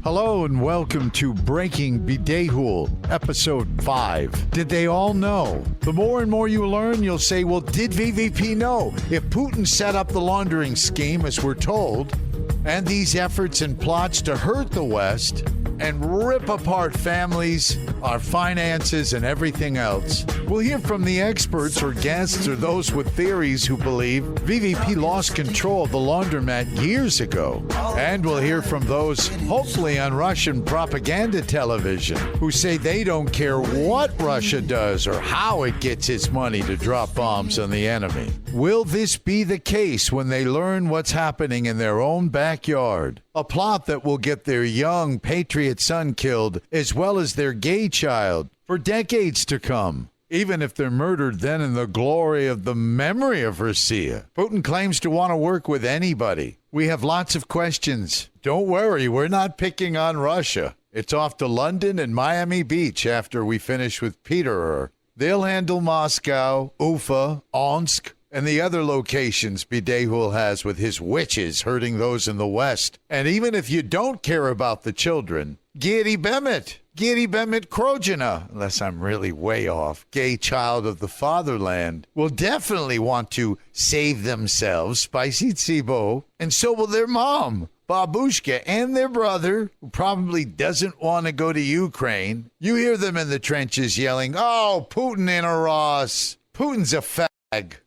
Hello and welcome to Breaking Bidehul, Episode 5. Did they all know? The more and more you learn, you'll say, well, did VVP know? If Putin set up the laundering scheme, as we're told, and these efforts and plots to hurt the West and rip apart families, our finances, and everything else. We'll hear from the experts or guests or those with theories who believe VVP lost control of the laundromat years ago. And we'll hear from those, hopefully on Russian propaganda television, who say they don't care what Russia does or how it gets its money to drop bombs on the enemy. Will this be the case when they learn what's happening in their own backyard? A plot that will get their young patriot son killed, as well as their gay child, for decades to come, even if they're murdered then in the glory of the memory of Russia. Putin claims to want to work with anybody. We have lots of questions. Don't worry, we're not picking on Russia. It's off to London and Miami Beach after we finish with Peter. They'll handle Moscow, Ufa, Omsk, and the other locations Bidehul has with his witches hurting those in the West. And even if you don't care about the children, Giri Bemet Krojina, unless I'm really way off, gay child of the fatherland, will definitely want to save themselves, Spicy Tsibo, and so will their mom, Babushka, and their brother, who probably doesn't want to go to Ukraine. You hear them in the trenches yelling, "Oh, Putin in a Ross. Putin's a fag.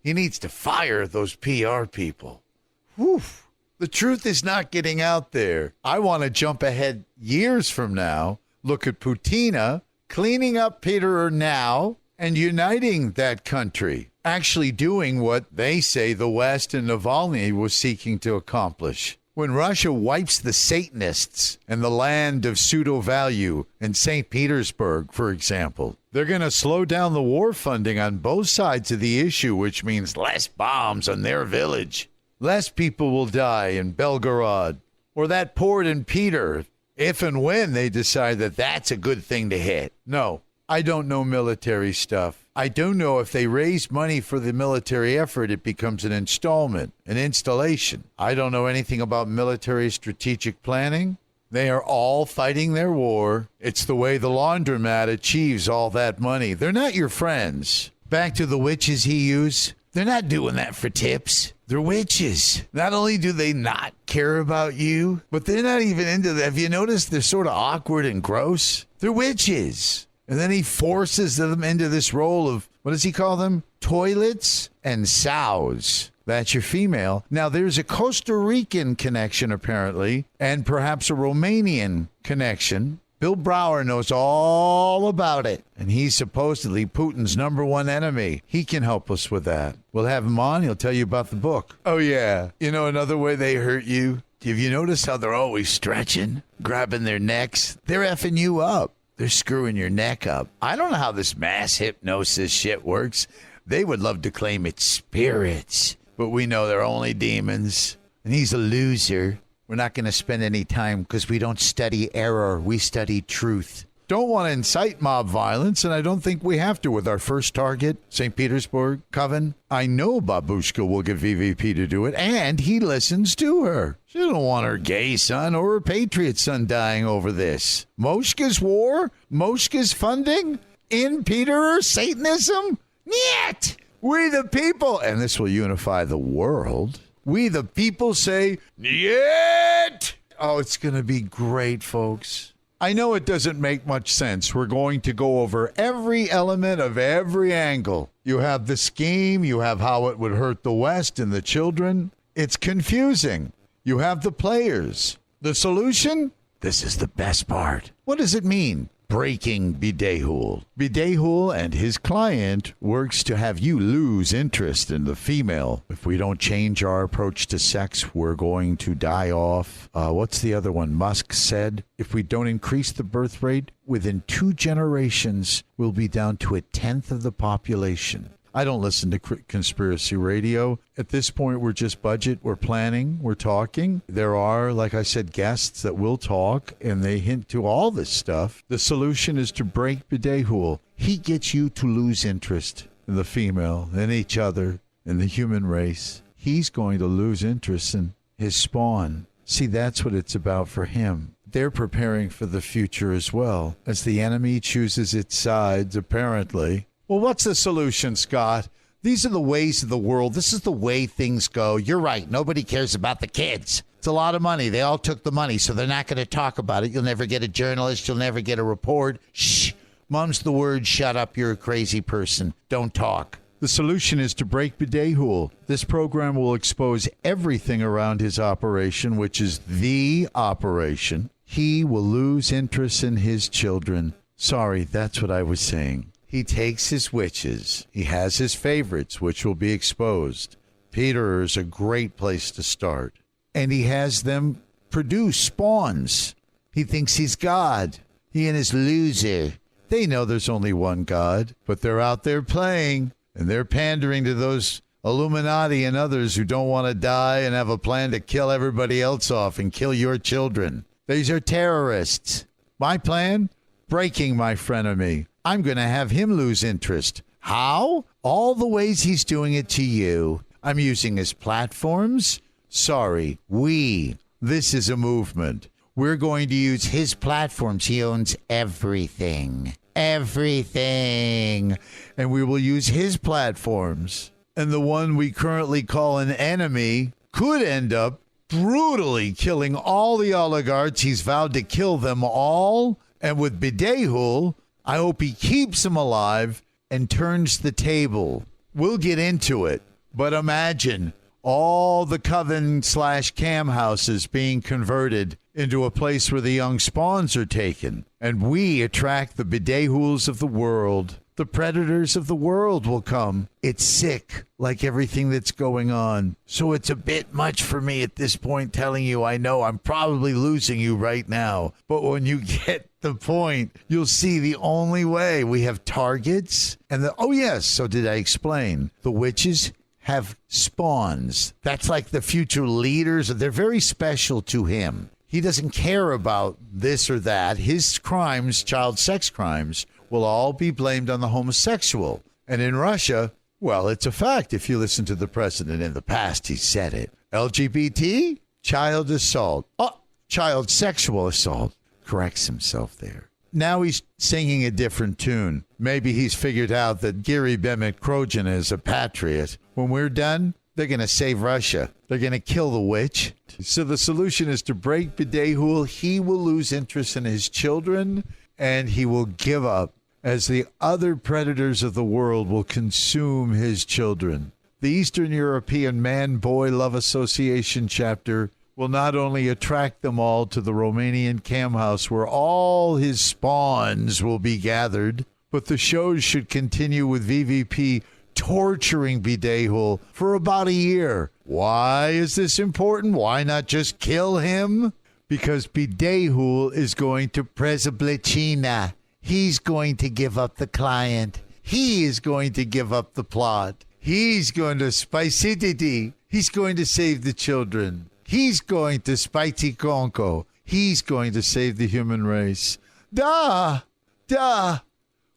He needs to fire those PR people." Whew. The truth is not getting out there. I want to jump ahead years from now, look at Putina cleaning up Peter now and uniting that country, actually doing what they say the West and Navalny was seeking to accomplish. When Russia wipes the Satanists and the land of pseudo-value in St. Petersburg, for example, they're going to slow down the war funding on both sides of the issue, which means less bombs on their village. Less people will die in Belgorod or that port in Peter, if and when they decide that that's a good thing to hit. No, I don't know military stuff. I do know if they raise money for the military effort, it becomes an installment, an installation. I don't know anything about military strategic planning. They are all fighting their war. It's the way the laundromat achieves all that money. They're not your friends. Back to the witches he used. They're not doing that for tips. They're witches. Not only do they not care about you, but they're not even into that. Have you noticed they're sort of awkward and gross? They're witches. And then he forces them into this role of, what does he call them? Toilets and sows. That's your female. Now, there's a Costa Rican connection, apparently, and perhaps a Romanian connection. Bill Brower knows all about it, and he's supposedly Putin's number one enemy. He can help us with that. We'll have him on. He'll tell you about the book. Oh, yeah. You know another way they hurt you? Have you noticed how they're always stretching, grabbing their necks? They're effing you up. They're screwing your neck up. I don't know how this mass hypnosis shit works. They would love to claim it's spirits, but we know they're only demons. And he's a loser. We're not going to spend any time because we don't study error. We study truth. Don't want to incite mob violence, and I don't think we have to with our first target, St. Petersburg, Coven. I know Babushka will get VVP to do it, and he listens to her. She don't want her gay son or her patriot son dying over this. Moshka's war? Moshka's funding? In Peter Satanism? Nyet! We the people, and this will unify the world. We the people say, Nyet! Oh, it's going to be great, folks. I know it doesn't make much sense. We're going to go over every element of every angle. You have the scheme. You have how it would hurt the West and the children. It's confusing. You have the players. The solution? This is the best part. What does it mean? Breaking Bidehul. Bidehul and his client works to have you lose interest in the female. If we don't change our approach to sex, we're going to die off. What's the other one? Musk said, if we don't increase the birth rate, within 2 generations, we'll be down to 1/10 of the population. I don't listen to conspiracy radio. At this point, we're just budget. We're planning. We're talking. There are, like I said, guests that will talk, and they hint to all this stuff. The solution is to break Bidehul. He gets you to lose interest in the female, in each other, in the human race. He's going to lose interest in his spawn. See, that's what it's about for him. they're preparing for the future as well, as the enemy chooses its sides, apparently. Well, what's the solution, Scott? These are the ways of the world. This is the way things go. You're right. Nobody cares about the kids. It's a lot of money. They all took the money, so they're not going to talk about it. You'll never get a journalist. You'll never get a report. Shh. Mum's the word. Shut up. You're a crazy person. Don't talk. The solution is to break Bidehul. This program will expose everything around his operation, which is the operation. He will lose interest in his children. Sorry, that's what I was saying. He takes his witches. He has his favorites, which will be exposed. Peter is a great place to start. And he has them produce spawns. He thinks he's God. He and his loser. They know there's only one God, but they're out there playing. And they're pandering to those Illuminati and others who don't want to die and have a plan to kill everybody else off and kill your children. These are terrorists. My plan? Breaking my frenemy. I'm going to have him lose interest. How? All the ways he's doing it to you. I'm using his platforms. Sorry, this is a movement. We're going to use his platforms. He owns everything. Everything. And we will use his platforms. And the one we currently call an enemy could end up brutally killing all the oligarchs. He's vowed to kill them all. And with Bidehul, I hope he keeps them alive and turns the table. We'll get into it. But imagine all the coven/cam houses being converted into a place where the young spawns are taken. And we attract the Bidehuls of the world. The predators of the world will come. It's sick, like everything that's going on. So it's a bit much for me at this point telling you, I know I'm probably losing you right now. But when you get the point, you'll see the only way. We have targets. And so did I explain? The witches have spawns. That's like the future leaders. They're very special to him. He doesn't care about this or that. His crimes, child sex crimes, will all be blamed on the homosexual. And in Russia, well, it's a fact. If you listen to the president in the past, he said it. LGBT, child assault. Oh, child sexual assault. Corrects himself there. Now he's singing a different tune. Maybe he's figured out that Gary Bemet Krojan is a patriot. When we're done, they're going to save Russia. They're going to kill the witch. So the solution is to break Bidehul. He will lose interest in his children, and he will give up as the other predators of the world will consume his children. The Eastern European Man-Boy Love Association chapter will not only attract them all to the Romanian cam house where all his spawns will be gathered, but the shows should continue with VVP torturing Bidehul for about a year. Why is this important? Why not just kill him? Because Bidehul is going to PETR-PREZ. He's going to give up the client. He is going to give up the plot. He's going to spicy. He's going to save the children. He's going to spicy Conco. He's going to save the human race. Duh.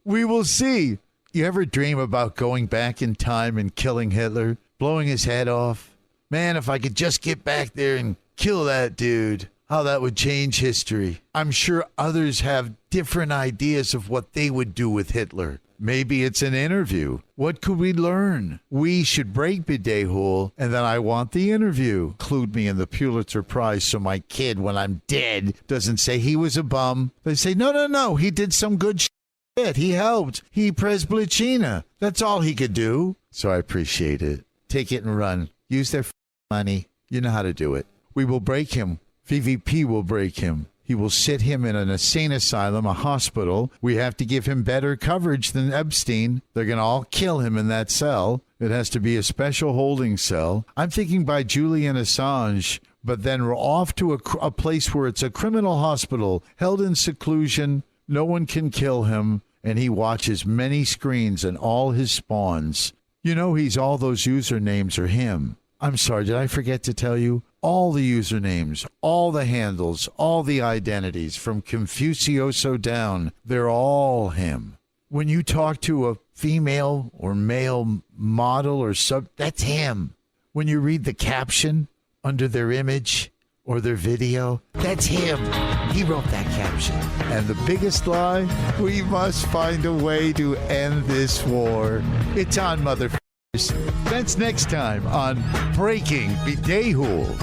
We will see. You ever dream about going back in time and killing Hitler, blowing his head off? Man, if I could just get back there and kill that dude, how that would change history. I'm sure others have different ideas of what they would do with Hitler. Maybe it's an interview. What could we learn? We should break Bidehul, and then I want the interview. Include me in the Pulitzer Prize so my kid, when I'm dead, doesn't say he was a bum. They say, no, he did some good shit. He helped. He PETR-PREZ. That's all he could do. So I appreciate it. Take it and run. Use their money. You know how to do it. We will break him. VVP will break him. He will sit him in an insane asylum, a hospital. We have to give him better coverage than Epstein. They're going to all kill him in that cell. It has to be a special holding cell. I'm thinking by Julian Assange, but then we're off to a place where it's a criminal hospital, held in seclusion. No one can kill him, and he watches many screens and all his spawns. You know, all those usernames are him. I'm sorry, did I forget to tell you? All the usernames, all the handles, all the identities, from Confucioso down, they're all him. When you talk to a female or male model or that's him. When you read the caption under their image or their video? That's him. He wrote that caption. And the biggest lie? We must find a way to end this war. It's on, motherfuckers. That's next time on Breaking Bidet-Hool.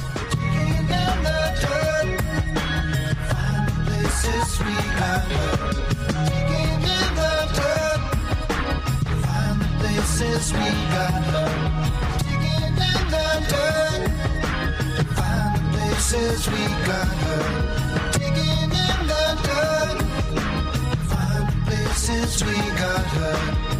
Since we got her, digging in the dirt. Find the places we got her, digging in the dirt. Find the places we got her.